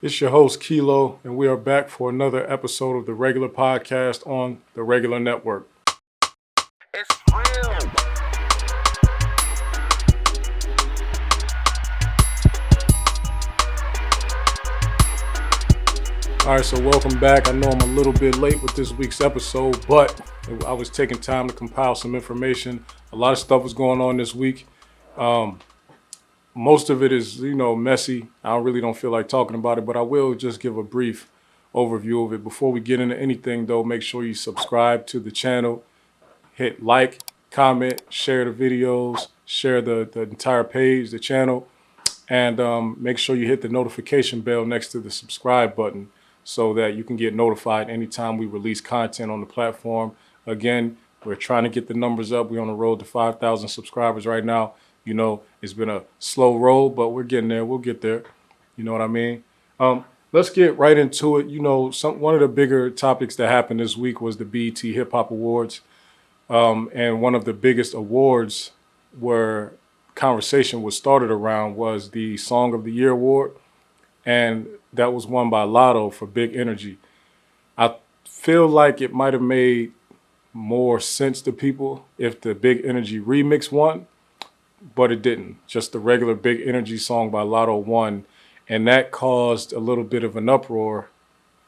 It's your host, Kilo, and we are back for another episode of the regular podcast on the regular network. It's real. All right, so welcome back. I know I'm a little bit late with this week's episode, but I was taking time to compile some information. A lot of stuff was going on this week. Most of it is, messy. I really don't feel like talking about it, but I will just give a brief overview of it. Before we get into anything, though, make sure you subscribe to the channel, hit like, comment, share the videos, share the entire page, the channel, and make sure you hit the notification bell next to the subscribe button so that you can get notified anytime we release content on the platform. Again, we're trying to get the numbers up. We're on the road to 5,000 subscribers right now. You know, it's been a slow roll, but we're getting there. We'll get there. You know what I mean? Let's get right into it. One of the bigger topics that happened this week was the BET Hip Hop Awards. And one of the biggest awards where conversation was started around was the Song of the Year award. And that was won by Lotto for Big Energy. I feel like it might have made more sense to people if the Big Energy remix won, but it didn't. Just the regular Big Energy song by Lotto won, and that caused a little bit of an uproar,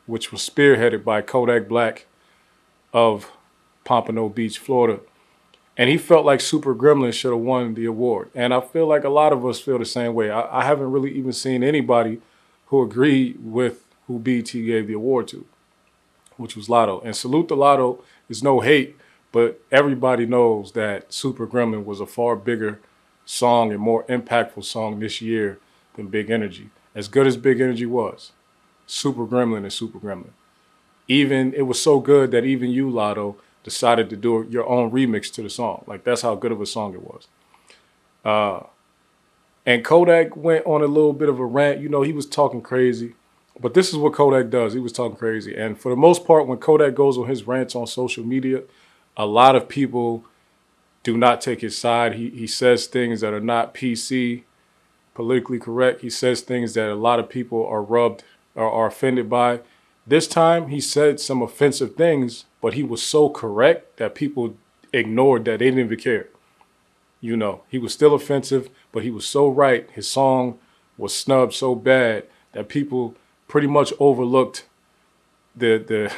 which was spearheaded by Kodak Black of Pompano Beach, Florida. And he felt like Super Gremlin should have won the award. And I feel like a lot of us feel the same way. I haven't really even seen anybody who agreed with who BET gave the award to, which was Lotto. And salute to Lotto. There's no hate, but everybody knows that Super Gremlin was a far bigger song and more impactful song this year than Big Energy. As good as Big Energy was, Super Gremlin is Super Gremlin. It was so good that even you, Lotto, decided to do your own remix to the song. Like, that's how good of a song it was. And Kodak went on a little bit of a rant. You know, he was talking crazy. But this is what Kodak does. He was talking crazy. And for the most part, when Kodak goes on his rants on social media, a lot of people do not take his side. He says things that are not PC, politically correct. He says things that a lot of people are rubbed or are offended by. This time, he said some offensive things, but he was so correct that people ignored that. They didn't even care. You know, he was still offensive, but he was so right. His song was snubbed so bad that people pretty much overlooked the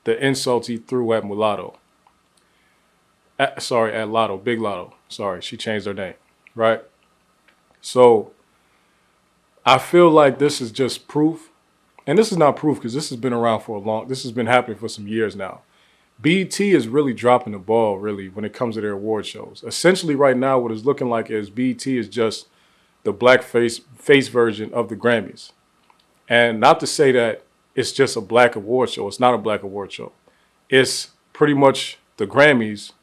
insults he threw at Mulatto. At Lotto, Big Lotto. Sorry, she changed her name, right? So I feel like this is just proof. And this is not proof because this has been around this has been happening for some years now. BET is really dropping the ball, really, when it comes to their award shows. Essentially, right now, what it's looking like is BET is just the face version of the Grammys. And not to say that it's just a black award show. It's not a black award show. It's pretty much the Grammys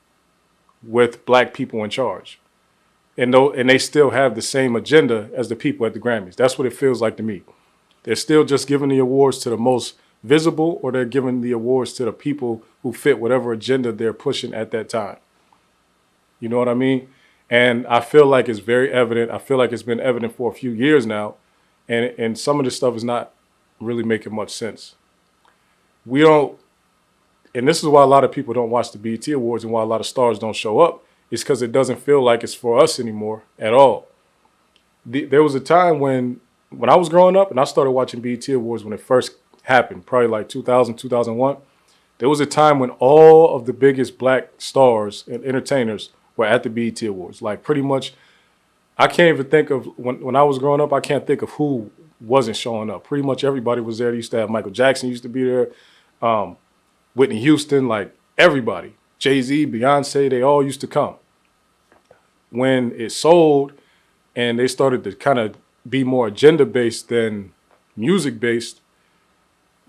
with black people in charge. And they still have the same agenda as the people at the Grammys. That's what it feels like to me. They're still just giving the awards to the most visible, or they're giving the awards to the people who fit whatever agenda they're pushing at that time. You know what I mean? And I feel like it's very evident. I feel like it's been evident for a few years now. And some of this stuff is not really making much sense. And this is why a lot of people don't watch the BET Awards and why a lot of stars don't show up. It's because it doesn't feel like it's for us anymore at all. There was a time when I was growing up and I started watching BET Awards when it first happened, probably like 2000, 2001. There was a time when all of the biggest black stars and entertainers were at the BET Awards. Like, pretty much, I can't even think of, when I was growing up, I can't think of who wasn't showing up. Pretty much everybody was there. They used to have Michael Jackson used to be there. Whitney Houston, like everybody. Jay-Z, Beyonce, they all used to come. When it sold and they started to kind of be more agenda-based than music-based,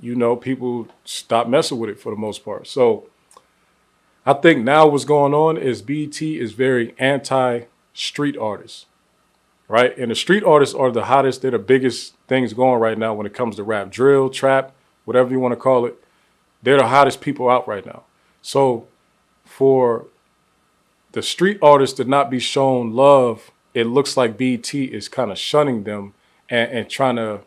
you know, people stopped messing with it for the most part. So I think now what's going on is BET is very anti-street artists, right? And the street artists are the hottest. They're the biggest things going right now when it comes to rap, drill, trap, whatever you want to call it. They're the hottest people out right now. So for the street artists to not be shown love, it looks like BET is kind of shunning them and trying to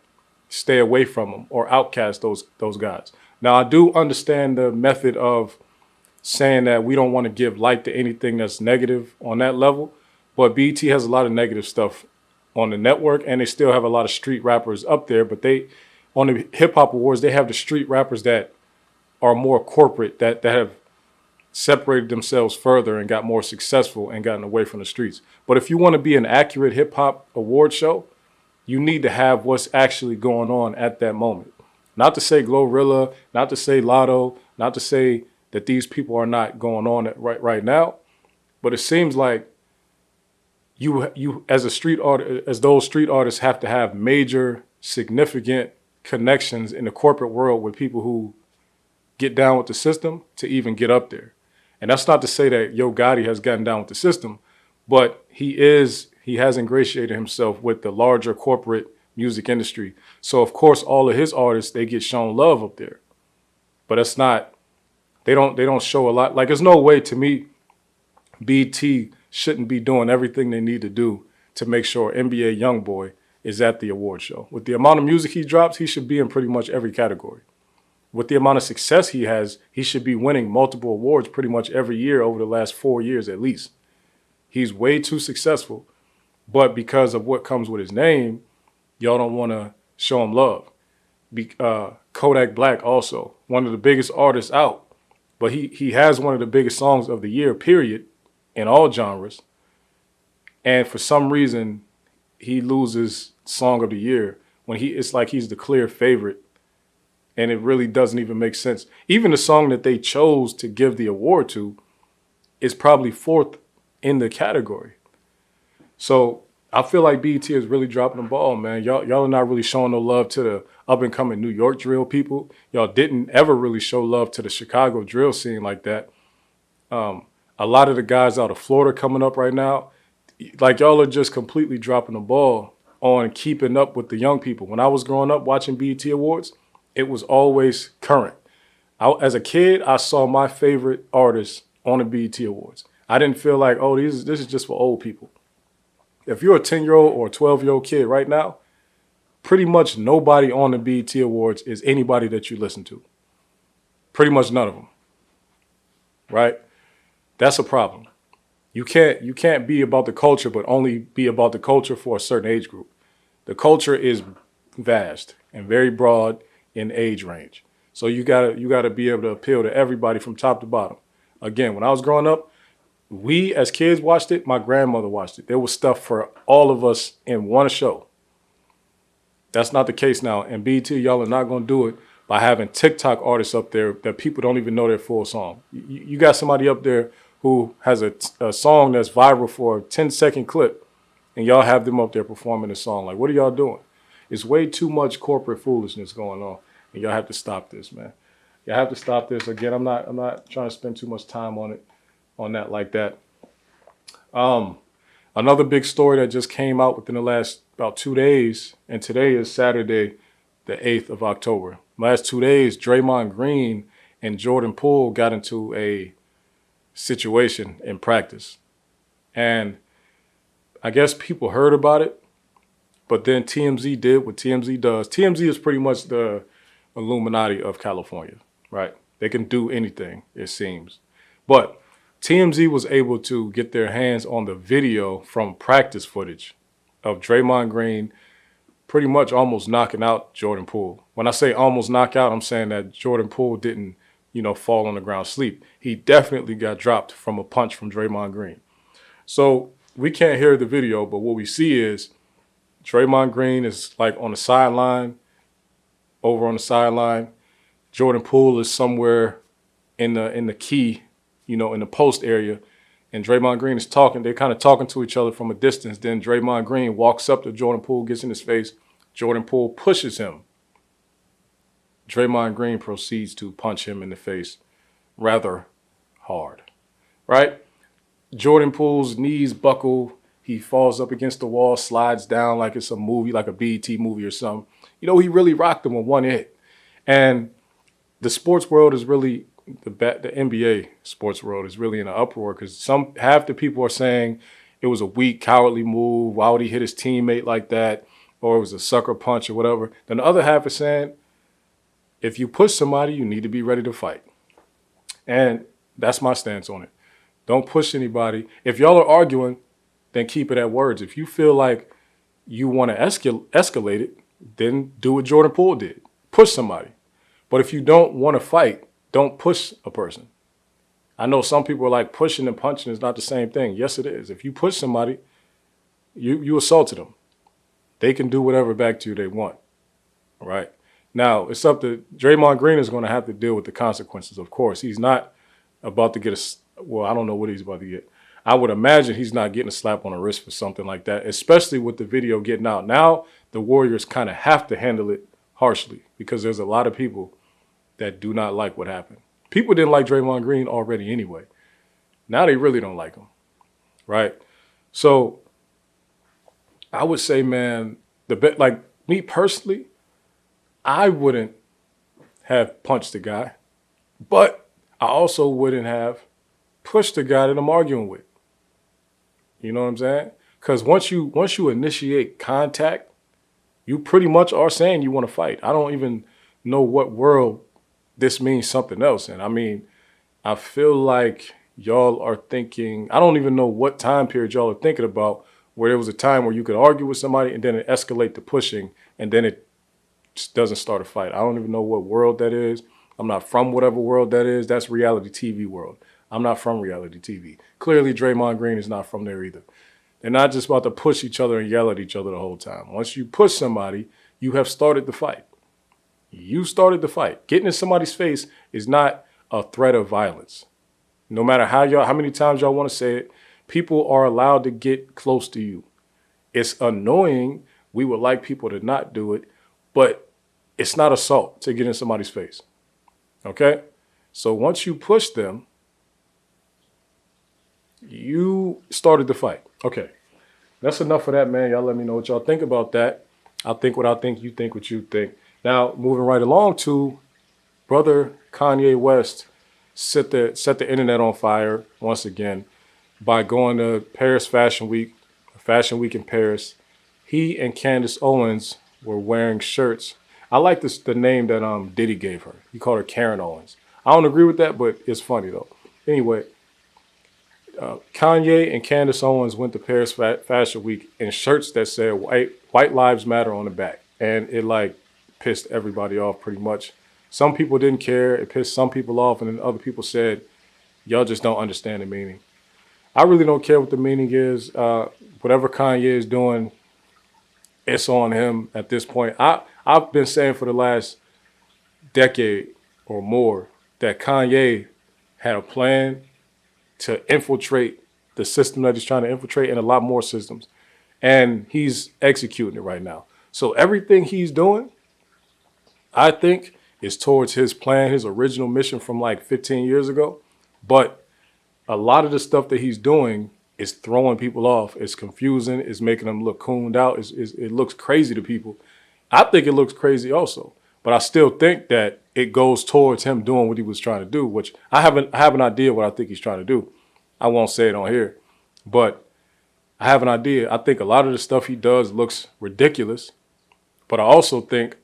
stay away from them or outcast those guys. Now, I do understand the method of saying that we don't want to give light to anything that's negative on that level, but BET has a lot of negative stuff on the network, and they still have a lot of street rappers up there. But they, on the hip hop awards, they have the street rappers that are more corporate, that have separated themselves further and got more successful and gotten away from the streets. But if you want to be an accurate hip hop award show, you need to have what's actually going on at that moment. Not to say Glorilla, not to say Lotto, not to say that these people are not going on right now, but it seems like you as a street artist, as those street artists have to have major, significant connections in the corporate world with people who get down with the system to even get up there. And that's not to say that Yo Gotti has gotten down with the system, but he has ingratiated himself with the larger corporate music industry. So of course, all of his artists, they get shown love up there, but it's not, they don't show a lot. Like, there's no way, to me, BET shouldn't be doing everything they need to do to make sure NBA YoungBoy is at the award show. With the amount of music he drops, he should be in pretty much every category. With the amount of success he has, he should be winning multiple awards pretty much every year over the last 4 years at least. He's way too successful, but because of what comes with his name, y'all don't want to show him love. Kodak Black also, one of the biggest artists out, but he has one of the biggest songs of the year, period, in all genres. And for some reason, he loses Song of the Year when it's like he's the clear favorite. And it really doesn't even make sense. Even the song that they chose to give the award to is probably fourth in the category. So I feel like BET is really dropping the ball, man. Y'all are not really showing no love to the up-and-coming New York drill people. Y'all didn't ever really show love to the Chicago drill scene like that. A lot of the guys out of Florida coming up right now, like, y'all are just completely dropping the ball on keeping up with the young people. When I was growing up watching BET Awards, it was always current. As a kid, I saw my favorite artists on the BET Awards. I didn't feel like, oh, this is just for old people. If you're a 10-year-old or a 12-year-old kid right now, pretty much nobody on the BET Awards is anybody that you listen to. Pretty much none of them, right? That's a problem. You can't be about the culture, but only be about the culture for a certain age group. The culture is vast and very broad in age range. So you gotta be able to appeal to everybody from top to bottom. Again, when I was growing up, we as kids watched it. My grandmother watched it. There was stuff for all of us in one show. That's not the case now. And BET, y'all are not gonna do it by having TikTok artists up there that people don't even know their full song. You got somebody up there who has a song that's viral for a 10-second clip, and y'all have them up there performing the song. Like, what are y'all doing? It's way too much corporate foolishness going on, and y'all have to stop this, man. Y'all have to stop this. Again, I'm not trying to spend too much time on that like that. Another big story that just came out within the last about 2 days, and today is Saturday, the 8th of October. Last 2 days, Draymond Green and Jordan Poole got into a situation in practice. And I guess people heard about it, but then TMZ did what TMZ does. TMZ is pretty much the Illuminati of California, right? They can do anything, it seems. But TMZ was able to get their hands on the video from practice footage of Draymond Green pretty much almost knocking out Jordan Poole. When I say almost knock out, I'm saying that Jordan Poole didn't, fall on the ground sleep. He definitely got dropped from a punch from Draymond Green. So we can't hear the video, but what we see is Draymond Green is like on the sideline, over on the sideline. Jordan Poole is somewhere in the key, in the post area. And Draymond Green is talking. They're kind of talking to each other from a distance. Then Draymond Green walks up to Jordan Poole, gets in his face. Jordan Poole pushes him. Draymond Green proceeds to punch him in the face rather hard, right? Jordan Poole's knees buckle. He falls up against the wall, slides down like it's a movie, like a BET movie or something. He really rocked him with one hit. And the sports world is really, the NBA sports world is really in an uproar because half the people are saying it was a weak, cowardly move. Why would he hit his teammate like that? or it was a sucker punch or whatever. Then the other half is saying, if you push somebody, you need to be ready to fight. And that's my stance on it. Don't push anybody. If y'all are arguing, then keep it at words. If you feel like you want to escalate it, then do what Jordan Poole did. Push somebody. But if you don't want to fight, don't push a person. I know some people are like pushing and punching is not the same thing. Yes, it is. If you push somebody, you assaulted them. They can do whatever back to you they want. All right. Now, it's up to Draymond Green is going to have to deal with the consequences, of course. He's not about to get I don't know what he's about to get. I would imagine he's not getting a slap on the wrist for something like that, especially with the video getting out. Now, the Warriors kind of have to handle it harshly because there's a lot of people that do not like what happened. People didn't like Draymond Green already anyway. Now they really don't like him, right? So I would say, man, like me personally, I wouldn't have punched the guy, but I also wouldn't have pushed the guy that I'm arguing with. You know what I'm saying? Because once you initiate contact, you pretty much are saying you want to fight. I don't even know what world this means something else. And I mean, I feel like y'all are thinking, I don't even know what time period y'all are thinking about where there was a time where you could argue with somebody and then it escalate to pushing and then it just doesn't start a fight. I don't even know what world that is. I'm not from whatever world that is. That's reality TV world. I'm not from reality TV. Clearly, Draymond Green is not from there either. They're not just about to push each other and yell at each other the whole time. Once you push somebody, you have started the fight. You started the fight. Getting in somebody's face is not a threat of violence. No matter how many times y'all want to say it, people are allowed to get close to you. It's annoying. We would like people to not do it, but it's not assault to get in somebody's face. Okay? So once you push them, you started the fight. Okay. That's enough of that, man. Y'all let me know what y'all think about that. I think what I think, you think what you think. Now, moving right along to brother Kanye West set the internet on fire once again by going to Paris Fashion Week in Paris. He and Candace Owens were wearing shirts. I like the name that Diddy gave her. He called her Karen Owens. I don't agree with that, but it's funny though. Anyway, Kanye and Candace Owens went to Paris Fashion Week in shirts that said White Lives Matter on the back. And it like pissed everybody off pretty much. Some people didn't care. It pissed some people off. And then other people said, y'all just don't understand the meaning. I really don't care what the meaning is. Whatever Kanye is doing, it's on him at this point. I've been saying for the last decade or more that Kanye had a plan to infiltrate the system that he's trying to infiltrate and a lot more systems. And he's executing it right now. So everything he's doing, I think, is towards his plan, his original mission from like 15 years ago. But a lot of the stuff that he's doing is throwing people off. It's confusing. It's making them look cooned out. It looks crazy to people. I think it looks crazy also. But I still think that it goes towards him doing what he was trying to do, which I have an idea what I think he's trying to do. I won't say it on here, but I have an idea. I think a lot of the stuff he does looks ridiculous, but I also think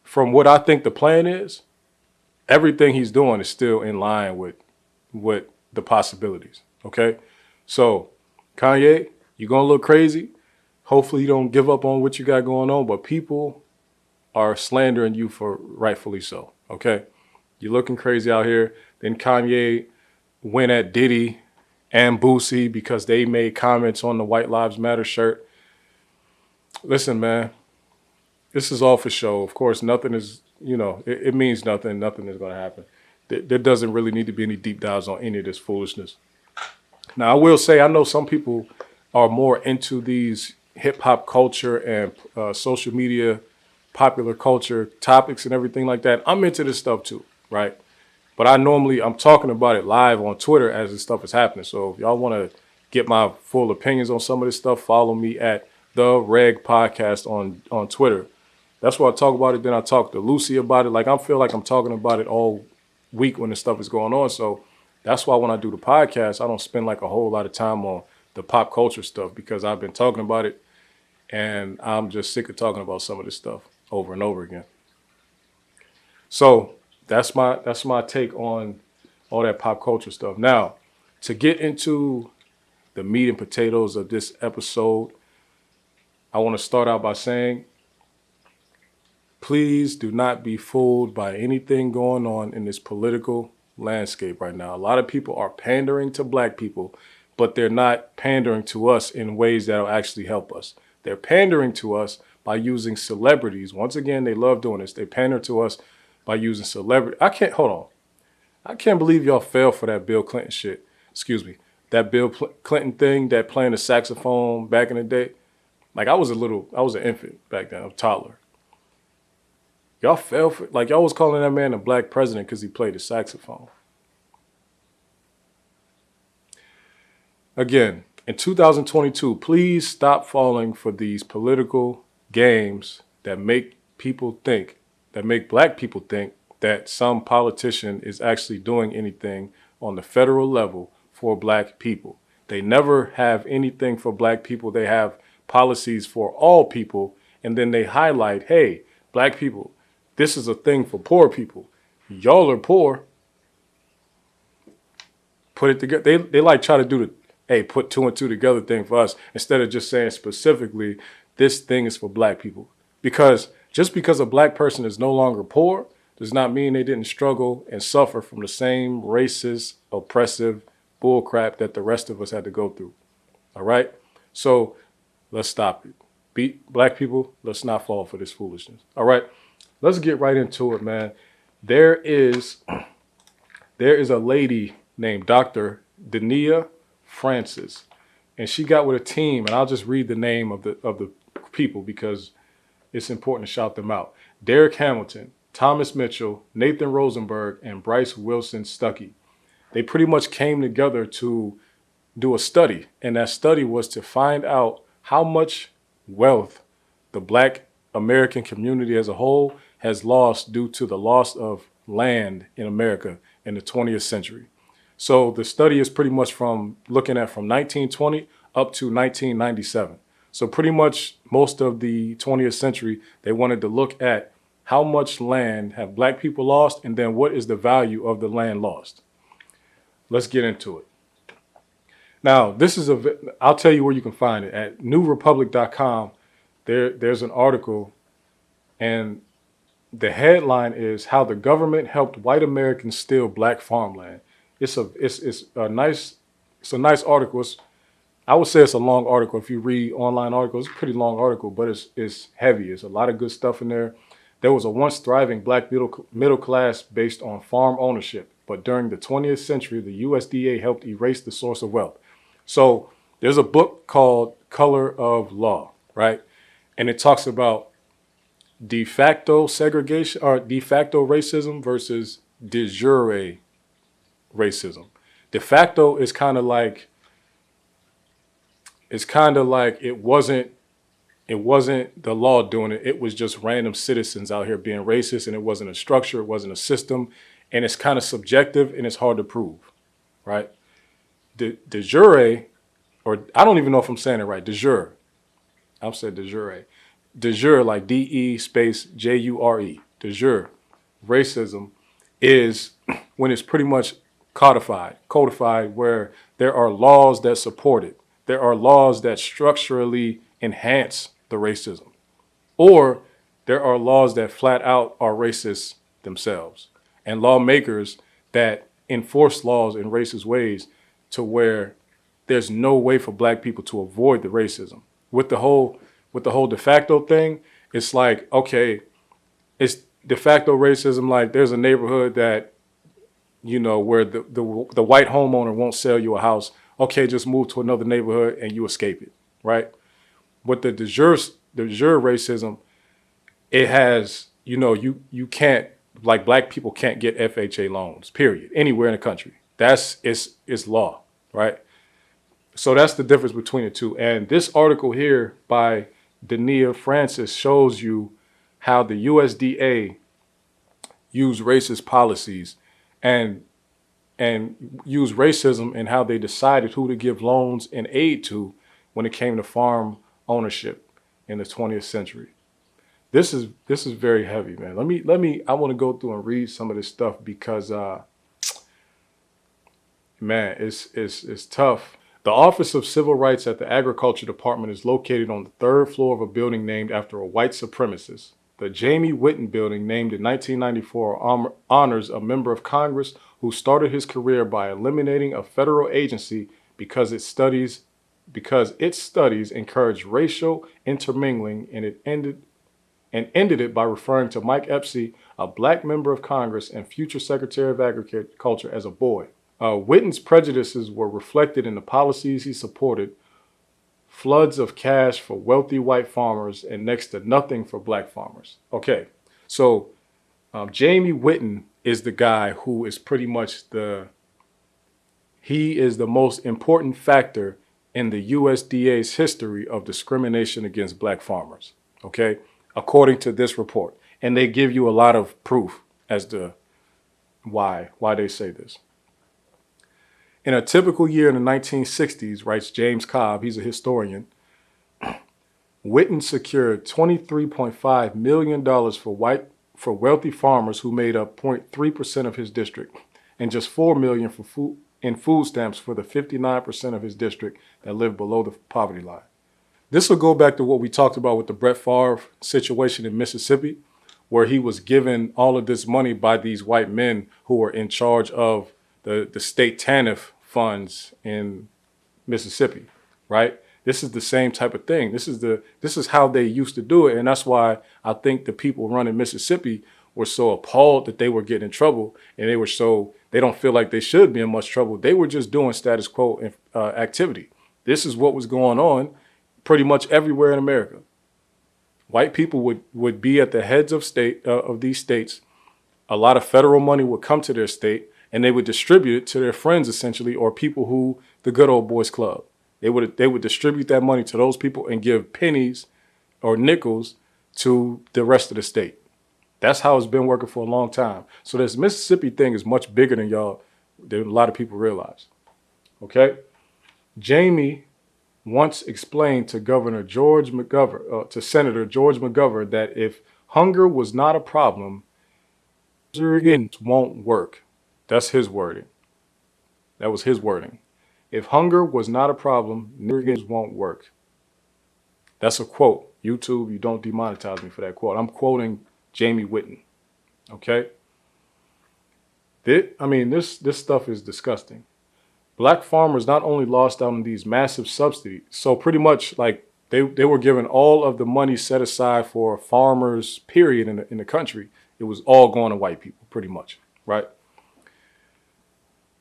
from what I think the plan is, everything he's doing is still in line with the possibilities, okay? So, Kanye, you're going to look crazy. Hopefully you don't give up on what you got going on, but people are slandering you for rightfully so, okay? You're looking crazy out here. Then Kanye went at Diddy and Boosie because they made comments on the White Lives Matter shirt. Listen, man, this is all for show. Of course, nothing is, it means nothing. Nothing is going to happen. There doesn't really need to be any deep dives on any of this foolishness. Now, I will say, I know some people are more into these hip hop culture and social media, popular culture topics and everything like that. I'm into this stuff too, right? But I'm talking about it live on Twitter as this stuff is happening. So if y'all want to get my full opinions on some of this stuff, follow me at The Reg Podcast on Twitter. That's where I talk about it. Then I talk to Lucy about it. Like, I feel like I'm talking about it all week when this stuff is going on. So that's why when I do the podcast, I don't spend like a whole lot of time on the pop culture stuff because I've been talking about it And I'm just sick of talking about some of this stuff over and over again. So that's my take on all that pop culture stuff. Now, to get into the meat and potatoes of this episode, I want to start out by saying, please do not be fooled by anything going on in this political landscape right now. A lot of people are pandering to black people, but they're not pandering to us in ways that will actually help us. They're pandering to us by using celebrities. Once again, they love doing this. They pander to us by using celebrity. Hold on. I can't believe y'all fell for that Bill Clinton shit. Excuse me. That Clinton thing, that playing the saxophone back in the day. Like I was an infant back then, a toddler. Y'all fell for, like y'all was calling that man a black president because he played the saxophone. Again, in 2022, please stop falling for these political games that make black people think that some politician is actually doing anything on the federal level for black people. They never have anything for black people. They have policies for all people. And then they highlight, hey, black people, this is a thing for poor people. Y'all are poor. Put it together. They like try to do the, hey, put two and two together thing for us instead of just saying specifically, this thing is for black people. Because just because a black person is no longer poor does not mean they didn't struggle and suffer from the same racist, oppressive bullcrap that the rest of us had to go through. All right? So let's stop it. Black people, let's not fall for this foolishness. All right? Let's get right into it, man. There is a lady named Dr. Dania Francis, and she got with a team, and I'll just read the name of the people because it's important to shout them out. Derek Hamilton, Thomas Mitchell, Nathan Rosenberg, and Bryce Wilson Stuckey. They pretty much came together to do a study, and that study was to find out how much wealth the black American community as a whole has lost due to the loss of land in America in the 20th century. So the study is pretty much from 1920 up to 1997. So pretty much most of the 20th century, they wanted to look at how much land have black people lost, and then what is the value of the land lost. Let's get into it. Now, I'll tell you where you can find it. At newrepublic.com, there's an article, and the headline is How the Government Helped White Americans Steal Black Farmland. It's a nice article. I would say it's a long article. If you read online articles, it's a pretty long article, but it's heavy. There's a lot of good stuff in there. There was a once thriving black middle class based on farm ownership, but during the 20th century, the USDA helped erase the source of wealth. So there's a book called Color of Law, right? And it talks about de facto segregation or de facto racism versus de jure racism. De facto is kind of like it wasn't the law doing it. It was just random citizens out here being racist, and it wasn't a structure, it wasn't a system, and it's kind of subjective and it's hard to prove, right? De jure, or I don't even know if I'm saying it right. De jure. I've said de jure. De jure, like DE space JURE. De jure racism is when it's pretty much codified, where there are laws that support it. There are laws that structurally enhance the racism, or there are laws that flat out are racist themselves, and lawmakers that enforce laws in racist ways to where there's no way for black people to avoid the racism. With the whole de facto thing, it's like, okay, it's de facto racism. Like there's a neighborhood that, where the white homeowner won't sell you a house. Okay, just move to another neighborhood and you escape it, right? With the de jure racism, it has, you can't, like black people can't get FHA loans, period, anywhere in the country. It's law, right? So that's the difference between the two. And this article here by Dania Francis shows you how the USDA used racist policies and use racism in how they decided who to give loans and aid to when it came to farm ownership in the 20th century. This is very heavy, man. I want to go through and read some of this stuff because man, it's tough. The Office of Civil Rights at the Agriculture Department is located on the third floor of a building named after a white supremacist. The Jamie Whitten Building, named in 1994, honors a member of Congress who started his career by eliminating a federal agency because its studies encouraged racial intermingling, and ended it by referring to Mike Epsy, a black member of Congress and future Secretary of Agriculture, as a boy. Whitten's prejudices were reflected in the policies he supported: floods of cash for wealthy white farmers and next to nothing for black farmers. Okay, so Jamie Whitten is the guy who is pretty much he is the most important factor in the USDA's history of discrimination against black farmers, okay, according to this report. And they give you a lot of proof as to why they say this. In a typical year in the 1960s, writes James Cobb, he's a historian, Whitten secured $23.5 million for wealthy farmers who made up 0.3% of his district, and just $4 million in food stamps for the 59% of his district that lived below the poverty line. This will go back to what we talked about with the Brett Favre situation in Mississippi, where he was given all of this money by these white men who were in charge of the state TANF funds in Mississippi, right? This is the same type of thing. This is how they used to do it. And that's why I think the people running Mississippi were so appalled that they were getting in trouble, and they don't feel like they should be in much trouble. They were just doing status quo activity. This is what was going on pretty much everywhere in America. White people would be at the heads of these states. A lot of federal money would come to their state, and they would distribute it to their friends, essentially, or people who the good old boys club. They would distribute that money to those people and give pennies or nickels to the rest of the state. That's how it's been working for a long time. So this Mississippi thing is much bigger than a lot of people realize. Okay? Jamie once explained to Senator George McGovern that if hunger was not a problem, it won't work. That's his wording. That was his wording. If hunger was not a problem, niggers won't work. That's a quote. YouTube, you don't demonetize me for that quote. I'm quoting Jamie Whitten. Okay? This stuff is disgusting. Black farmers not only lost out on these massive subsidies, so pretty much like they were given all of the money set aside for farmers, period, in the country. It was all going to white people, pretty much, right?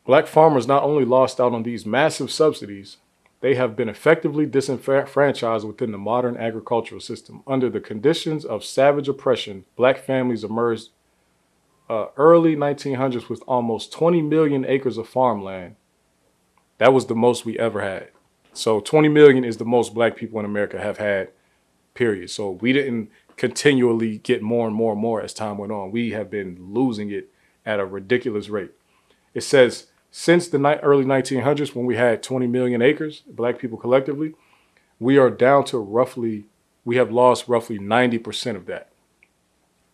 Black farmers not only lost out on these massive subsidies, they have been effectively disenfranchised within the modern agricultural system. Under the conditions of savage oppression, black families emerged early 1900s with almost 20 million acres of farmland. That was the most we ever had. So 20 million is the most black people in America have had, period. So we didn't continually get more and more and more as time went on. We have been losing it at a ridiculous rate. It says, since the early 1900s, when we had 20 million acres, black people collectively, we have lost roughly 90% of that.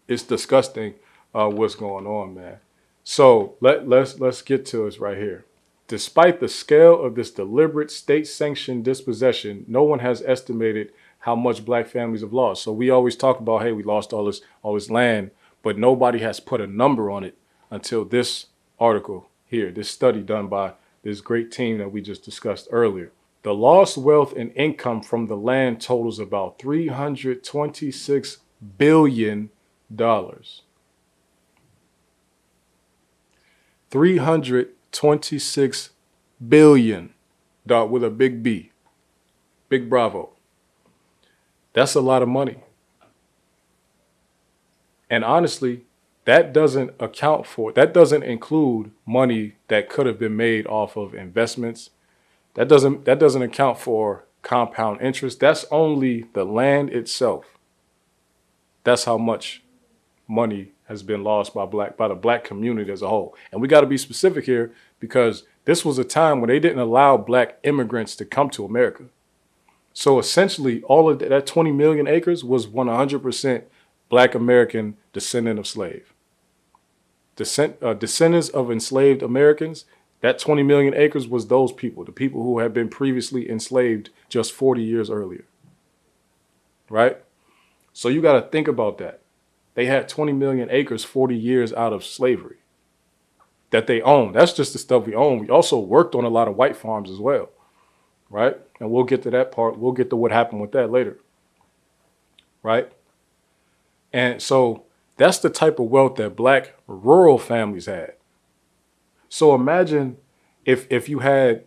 It's disgusting what's going on, man. So let's get to this right here. Despite the scale of this deliberate state-sanctioned dispossession, no one has estimated how much black families have lost. So we always talk about, hey, we lost all this land, but nobody has put a number on it until this article here, this study done by this great team that we just discussed earlier. The lost wealth and income from the land totals about $326 billion. $326 billion with a big B. Big bravo. That's a lot of money. And honestly, that doesn't include money that could have been made off of investments. That doesn't account for compound interest. That's only the land itself. That's how much money has been lost by the black community as a whole. And we got to be specific here because this was a time when they didn't allow black immigrants to come to America. So essentially, all of that 20 million acres was 100% Black American descendant of slave. Descendants of enslaved Americans, that 20 million acres was those people, the people who had been previously enslaved just 40 years earlier, right? So you got to think about that. They had 20 million acres 40 years out of slavery that they owned. That's just the stuff we own. We also worked on a lot of white farms as well, right? And we'll get to that part. We'll get to what happened with that later, right? And so that's the type of wealth that Black rural families had. So imagine if you had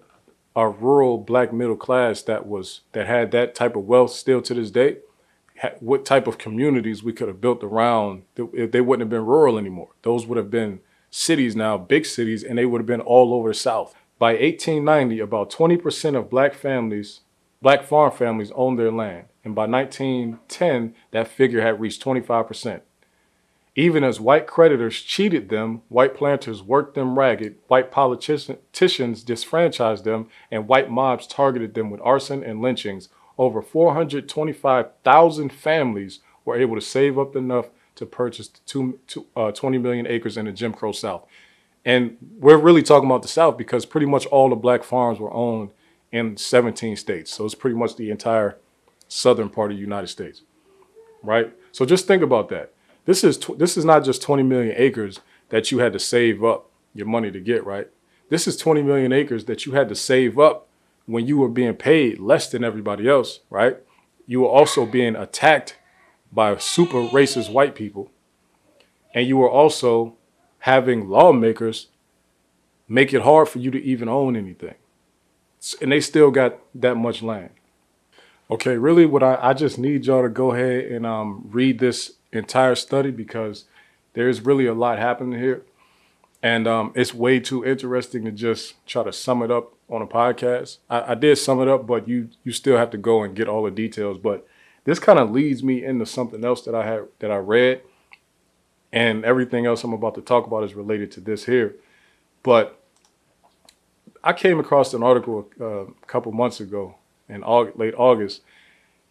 a rural Black middle class that had that type of wealth still to this day, what type of communities we could have built around. If they wouldn't have been rural anymore. Those would have been cities now, big cities, and they would have been all over the South. By 1890, about 20% of Black farm families owned their land. And by 1910, that figure had reached 25%. Even as white creditors cheated them, white planters worked them ragged, white politicians disfranchised them, and white mobs targeted them with arson and lynchings, over 425,000 families were able to save up enough to purchase 20 million acres in the Jim Crow South. And we're really talking about the South because pretty much all the Black farms were owned in 17 states. So it's pretty much the entire southern part of the United States, right? So just think about that. This is not just 20 million acres that you had to save up your money to get, right? This is 20 million acres that you had to save up when you were being paid less than everybody else, right? You were also being attacked by super racist white people. And you were also having lawmakers make it hard for you to even own anything. And they still got that much land. Okay, really what I just need y'all to go ahead and read this entire study because there's really a lot happening here. And it's way too interesting to just try to sum it up on a podcast. I did sum it up, but you still have to go and get all the details. But this kind of leads me into something else that I read. And everything else I'm about to talk about is related to this here. But I came across an article a couple months ago in late August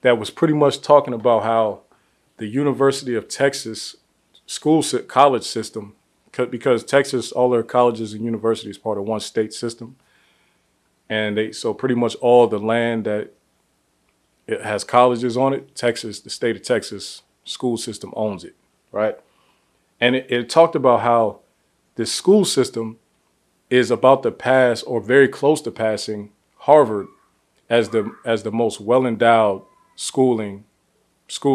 that was pretty much talking about how the University of Texas college system, because Texas, all their colleges and universities part of one state system. And so pretty much all the land that it has colleges on it, Texas, the state of Texas school system owns it, right? And it talked about how this school system is about to pass or very close to passing Harvard as the most well-endowed school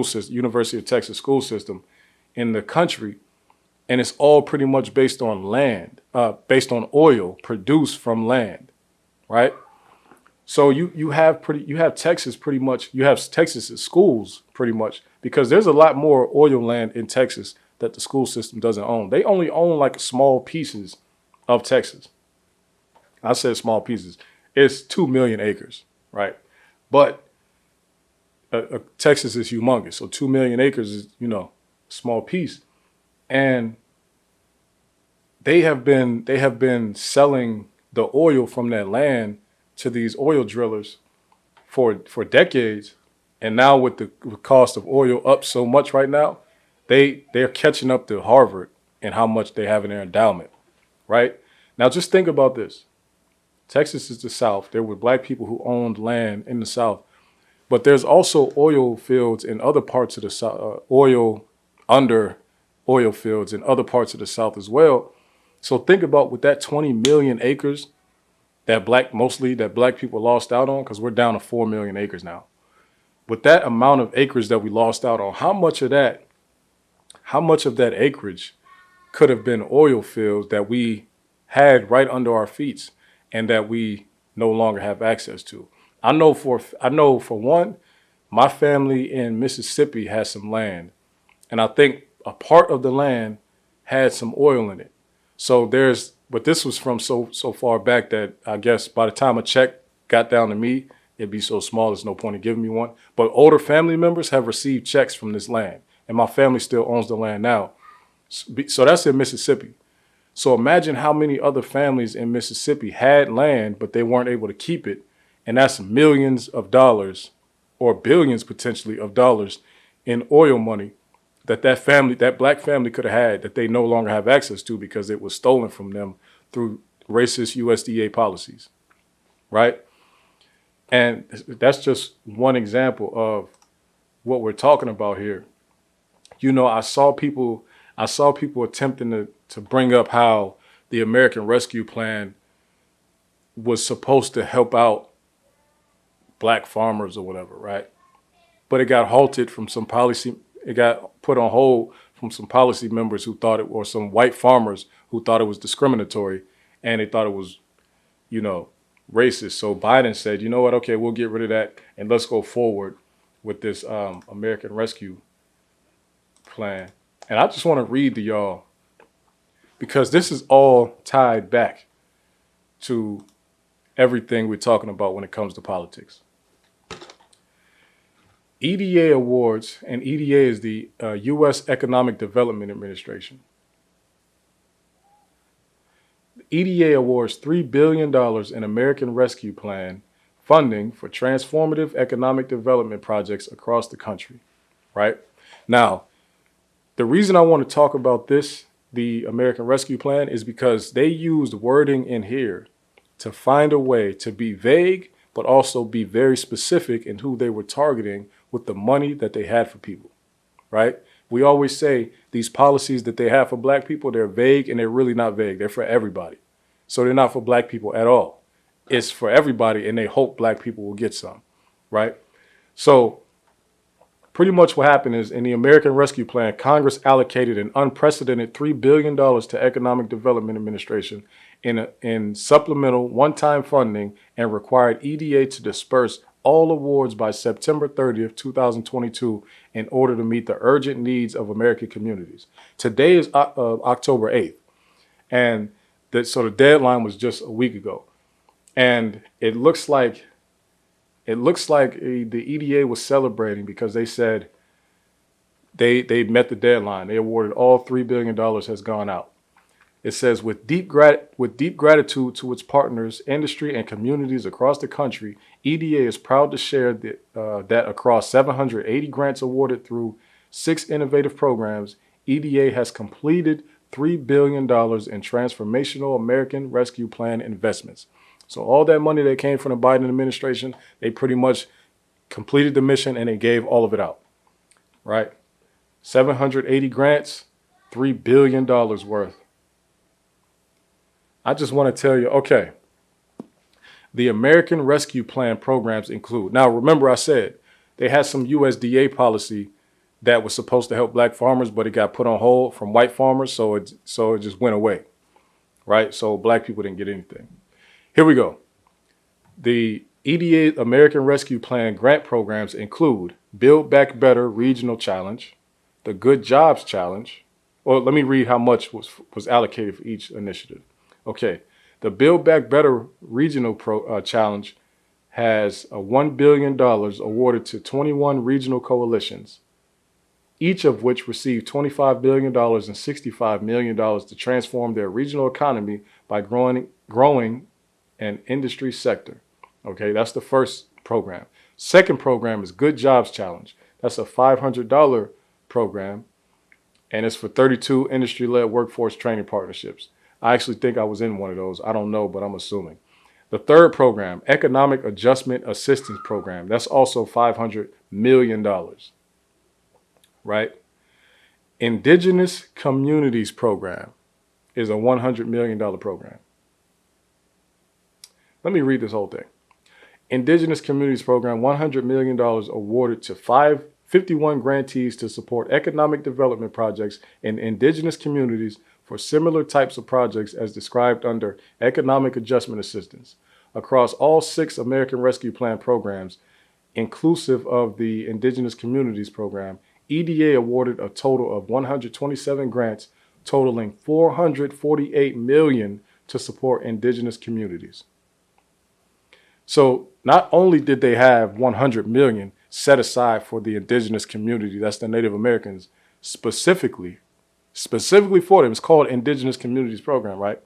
system, University of Texas school system in the country. And it's all pretty much based on land, based on oil produced from land, right? So you have Texas pretty much, you have Texas's schools pretty much, because there's a lot more oil land in Texas that the school system doesn't own. They only own like small pieces of Texas. I said small pieces. It's 2 million acres, right? But Texas is humongous. So 2 million acres is, a small piece. And they have been selling the oil from that land to these oil drillers for decades. And now with the cost of oil up so much right now, they're catching up to Harvard and how much they have in their endowment, right? Now just think about this. Texas is the South. There were Black people who owned land in the South. But there's also oil fields in other parts of the South, under oil fields in other parts of the South as well. So think about with that 20 million acres that Black people lost out on, because we're down to 4 million acres now. With that amount of acres that we lost out on, how much of that acreage could have been oil fields that we had right under our feet and that we no longer have access to? I know for one, my family in Mississippi has some land, and I think a part of the land had some oil in it. So but this was from so far back that I guess by the time a check got down to me, it'd be so small, there's no point in giving me one. But older family members have received checks from this land, and my family still owns the land now. So that's in Mississippi. So imagine how many other families in Mississippi had land, but they weren't able to keep it. And that's millions of dollars or billions potentially of dollars in oil money that black family could have had that they no longer have access to because it was stolen from them through racist USDA policies, right? And that's just one example of what we're talking about here. You know, I saw people attempting to bring up how the American Rescue Plan was supposed to help out black farmers or whatever, right? But it got halted from some policy. It got put on hold from some policy members who thought it, or some white farmers who thought it was discriminatory, and they thought it was, you know, racist. So Biden said, you know what? Okay, we'll get rid of that and let's go forward with this American Rescue Plan. And I just want to read to y'all, because this is all tied back to everything we're talking about when it comes to politics. EDA awards, and EDA is the U.S. Economic Development Administration. EDA awards $3 billion in American Rescue Plan funding for transformative economic development projects across the country, right? Now, the reason I want to talk about this, the American Rescue Plan, is because they used wording in here to find a way to be vague, but also be very specific in who they were targeting with the money that they had for people, right? We always say these policies that they have for black people, they're vague, and they're really not vague. They're for everybody. So they're not for black people at all. It's for everybody, and they hope black people will get some, right? So pretty much what happened is, in the American Rescue Plan, Congress allocated an unprecedented $3 billion to Economic Development Administration in supplemental one-time funding, and required EDA to disperse all awards by September 30th, 2022 in order to meet the urgent needs of American communities. Today is October 8th, and so the deadline was just a week ago. And it looks like the EDA was celebrating because they said they met the deadline. They awarded all $3 billion has gone out. It says, with deep gratitude to its partners, industry, and communities across the country, EDA is proud to share that across 780 grants awarded through 6 innovative programs, EDA has completed $3 billion in transformational American Rescue Plan investments. So all that money that came from the Biden administration, they pretty much completed the mission and they gave all of it out, right? 780 grants, $3 billion worth. I just want to tell you, okay, the American Rescue Plan programs include, now remember I said they had some USDA policy that was supposed to help black farmers, but it got put on hold from white farmers, so it just went away, right? So black people didn't get anything. Here we go. The EDA American Rescue Plan grant programs include Build Back Better Regional Challenge, the Good Jobs Challenge. Well, let me read how much was allocated for each initiative. Okay, the Build Back Better Regional Challenge has $1 billion awarded to 21 regional coalitions, each of which received $25 billion and $65 million to transform their regional economy by growing an industry sector. Okay, that's the first program. Second program is Good Jobs Challenge. That's a $500 program, and it's for 32 industry-led workforce training partnerships. I actually think I was in one of those. I don't know, but I'm assuming. The third program, Economic Adjustment Assistance Program. That's also $500 million, right? Indigenous Communities Program is a $100 million program. Let me read this whole thing. Indigenous Communities Program, $100 million awarded to 51 grantees to support economic development projects in indigenous communities for similar types of projects as described under Economic Adjustment Assistance. Across all 6 American Rescue Plan programs, inclusive of the Indigenous Communities Program, EDA awarded a total of 127 grants totaling $448 million to support indigenous communities. So not only did they have $100 million set aside for the indigenous community, that's the Native Americans, specifically for them, it's called Indigenous Communities Program, right?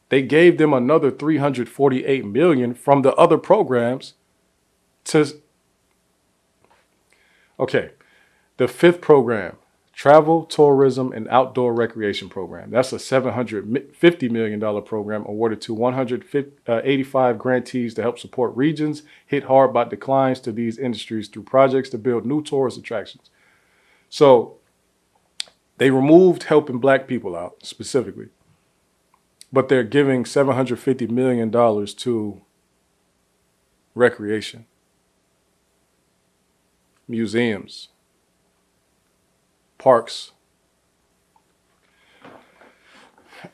They gave them another $348 million from the other programs to Okay. The fifth program, Travel, Tourism, and Outdoor Recreation Program. That's a $750 million program awarded to 185 grantees to help support regions hit hard by declines to these industries through projects to build new tourist attractions. So they removed helping black people out specifically, but they're giving $750 million to recreation, museums, parks.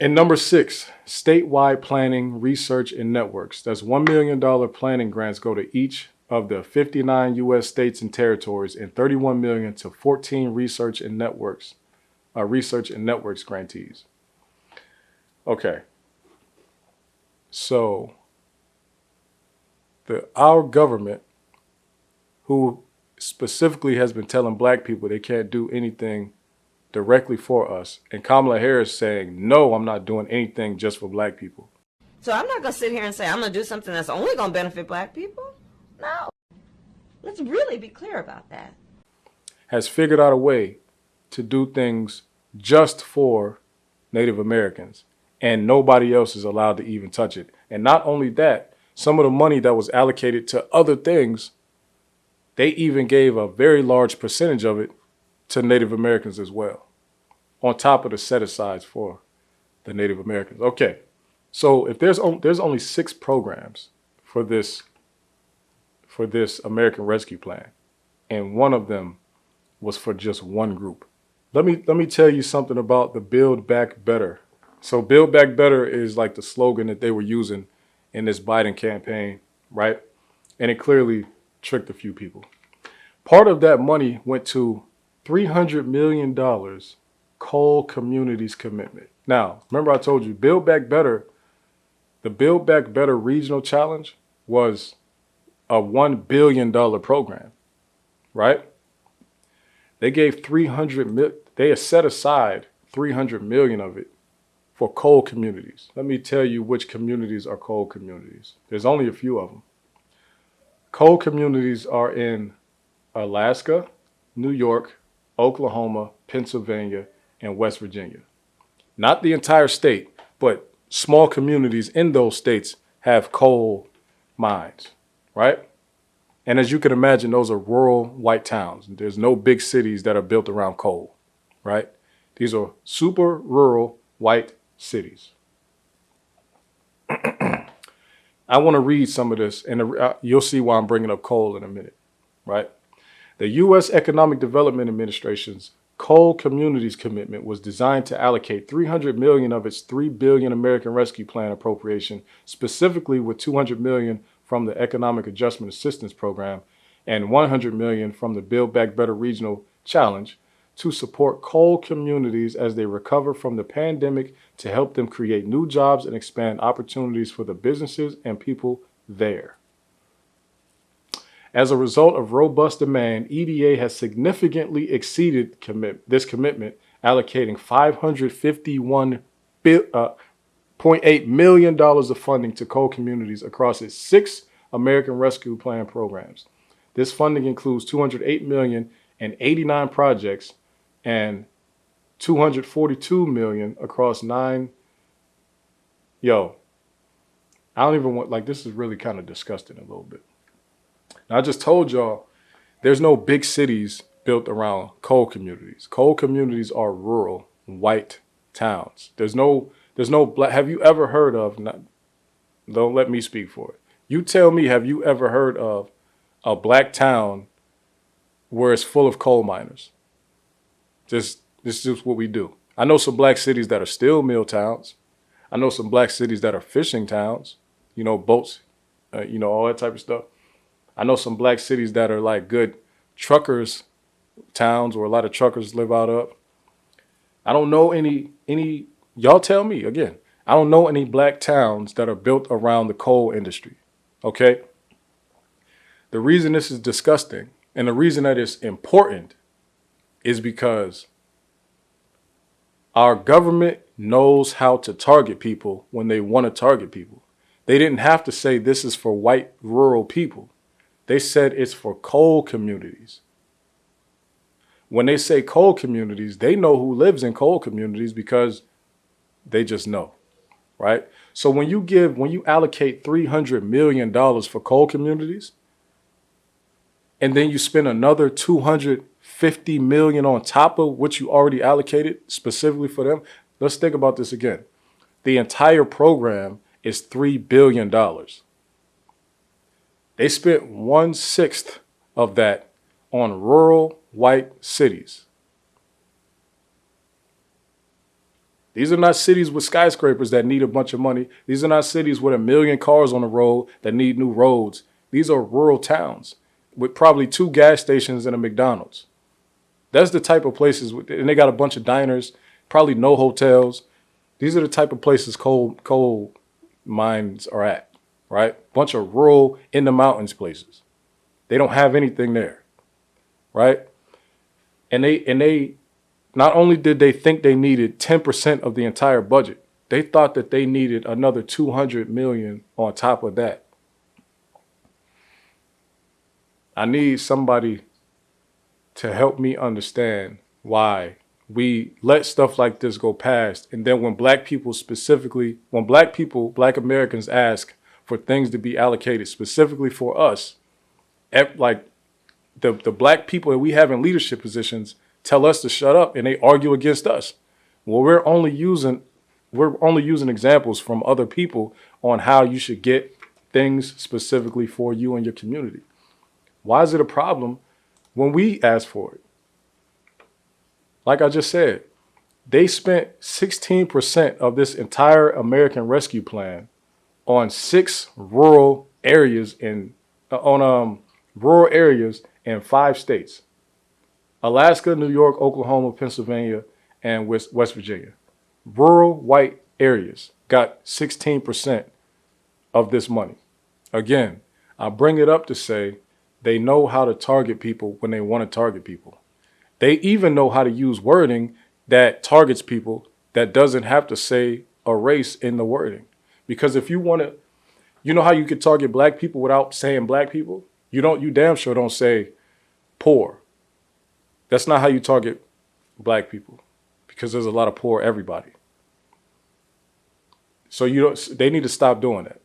And number 6, statewide planning, research, and networks. That's $1 million planning grants go to each of the 59 U.S. states and territories, and $31 million to 14 research and networks grantees. Okay. So our government, who specifically has been telling black people they can't do anything directly for us, and Kamala Harris saying, no, I'm not doing anything just for black people. So I'm not going to sit here and say I'm going to do something that's only going to benefit black people. No. Let's really be clear about that. Has figured out a way to do things just for Native Americans, and nobody else is allowed to even touch it. And not only that, some of the money that was allocated to other things, they even gave a very large percentage of it to Native Americans as well, on top of the set-asides for the Native Americans. Okay, so if there's only 6 programs for this American Rescue Plan, and one of them was for just one group. Let me tell you something about the Build Back Better. So Build Back Better is like the slogan that they were using in this Biden campaign, right? And it clearly tricked a few people. Part of that money went to $300 million coal communities commitment. Now, remember I told you, Build Back Better, the Build Back Better Regional Challenge was a $1 billion program, right? They gave they set aside $300 million of it for coal communities. Let me tell you which communities are coal communities. There's only a few of them. Coal communities are in Alaska, New York, Oklahoma, Pennsylvania, and West Virginia. Not the entire state, but small communities in those states have coal mines, right? And as you can imagine, those are rural white towns. There's no big cities that are built around coal, right? These are super rural white cities. I want to read some of this, and you'll see why I'm bringing up coal in a minute, right? The U.S. Economic Development Administration's Coal Communities Commitment was designed to allocate $300 million of its $3 billion American Rescue Plan appropriation, specifically with $200 million from the Economic Adjustment Assistance Program and $100 million from the Build Back Better Regional Challenge, to support coal communities as they recover from the pandemic, to help them create new jobs and expand opportunities for the businesses and people there. As a result of robust demand, EDA has significantly exceeded this commitment, allocating $551.8 million of funding to coal communities across its 6 American Rescue Plan programs. This funding includes $208 million and 89 projects and $242 million across 9. I don't even want, this is really kind of disgusting a little bit. Now, I just told y'all there's no big cities built around coal communities. Coal communities are rural, white towns. There's no black. Have you ever heard of, don't let me speak for it. You tell me, have you ever heard of a black town where it's full of coal miners? This is just what we do. I know some black cities that are steel mill towns. I know some black cities that are fishing towns, boats, all that type of stuff. I know some black cities that are like good truckers towns where a lot of truckers live out of. I don't know any, y'all tell me again, I don't know any black towns that are built around the coal industry, okay? The reason this is disgusting and the reason that it's important is because our government knows how to target people when they want to target people. They didn't have to say this is for white rural people. They said it's for coal communities. When they say coal communities, they know who lives in coal communities because they just know, right? So when you allocate $300 million for coal communities, and then you spend another $250 million on top of what you already allocated specifically for them, let's think about this again. The entire program is $3 billion. They spent 1/6 of that on rural white cities. These are not cities with skyscrapers that need a bunch of money. These are not cities with 1 million cars on the road that need new roads. These are rural towns with probably 2 gas stations and a McDonald's. That's the type of places, and they got a bunch of diners, probably no hotels. These are the type of places coal mines are at, right? Bunch of rural in the mountains places. They don't have anything there, right? And they not only did they think they needed 10% of the entire budget, they thought that they needed another 200 million on top of that. I need somebody to help me understand why we let stuff like this go past. And then when black people specifically, when black Americans ask for things to be allocated specifically for us, like the black people that we have in leadership positions tell us to shut up and they argue against us. Well, we're only using examples from other people on how you should get things specifically for you and your community. Why is it a problem when we ask for it? Like I just said, they spent 16% of this entire American Rescue Plan on 6 rural areas in 5 states: Alaska, New York, Oklahoma, Pennsylvania, and West Virginia. Rural white areas got 16% of this money. Again, I bring it up to say they know how to target people when they want to target people. They even know how to use wording that targets people that doesn't have to say a race in the wording. Because if you want to, you know how you could target black people without saying black people? You damn sure don't say poor. That's not how you target black people, because there's a lot of poor everybody. So they need to stop doing that.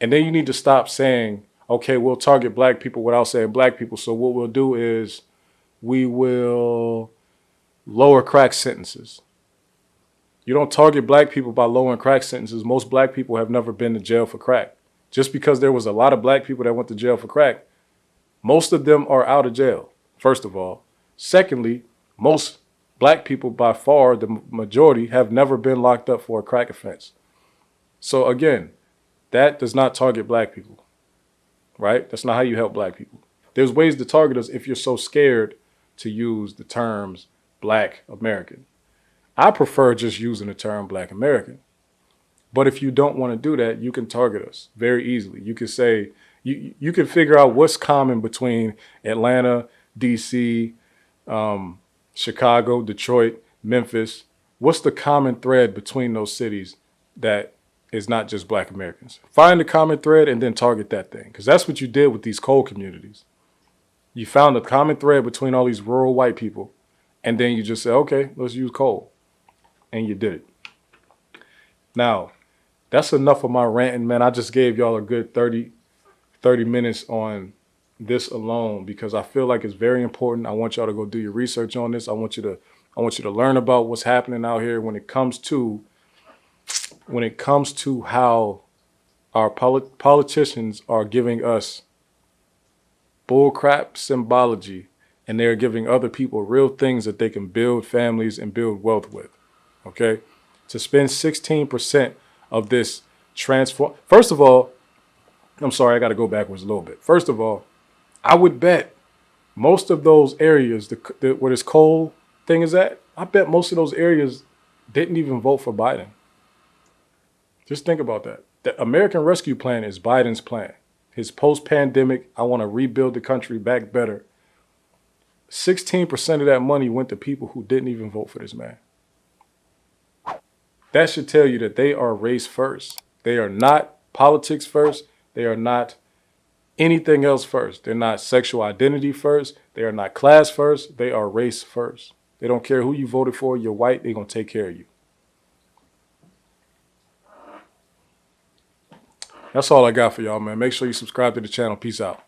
And then you need to stop saying, okay, we'll target black people without saying black people. So what we'll do is we will lower crack sentences. You don't target black people by lowering crack sentences. Most black people have never been to jail for crack. Just because there was a lot of black people that went to jail for crack, most of them are out of jail, first of all. Secondly, most black people, by far, the majority, have never been locked up for a crack offense. So again, that does not target black people, right? That's not how you help black people. There's ways to target us if you're so scared to use the terms Black American. I prefer just using the term Black American. But if you don't want to do that, you can target us very easily. You can say, you can figure out what's common between Atlanta, DC, Chicago, Detroit, Memphis. What's the common thread between those cities that is not just Black Americans? Find the common thread and then target that thing. Because that's what you did with these coal communities. You found a common thread between all these rural white people. And then you just said, okay, let's use coal. And you did it. Now, that's enough of my ranting, man. I just gave y'all a good 30 minutes on this alone because I feel like it's very important. I want y'all to go do your research on this. I want you to learn about what's happening out here when it comes to how our politicians are giving us bullcrap symbology, and they're giving other people real things that they can build families and build wealth with. Okay? To spend 16% of this transform. First of all, I'm sorry, I got to go backwards a little bit. First of all, I would bet most of those areas, where this coal thing is at, I bet most of those areas didn't even vote for Biden. Just think about that. The American Rescue Plan is Biden's plan. His post-pandemic, I want to rebuild the country back better. 16% of that money went to people who didn't even vote for this man. That should tell you that they are race first. They are not politics first. They are not anything else first. They're not sexual identity first. They are not class first. They are race first. They don't care who you voted for. You're white. They're going to take care of you. That's all I got for y'all, man. Make sure you subscribe to the channel. Peace out.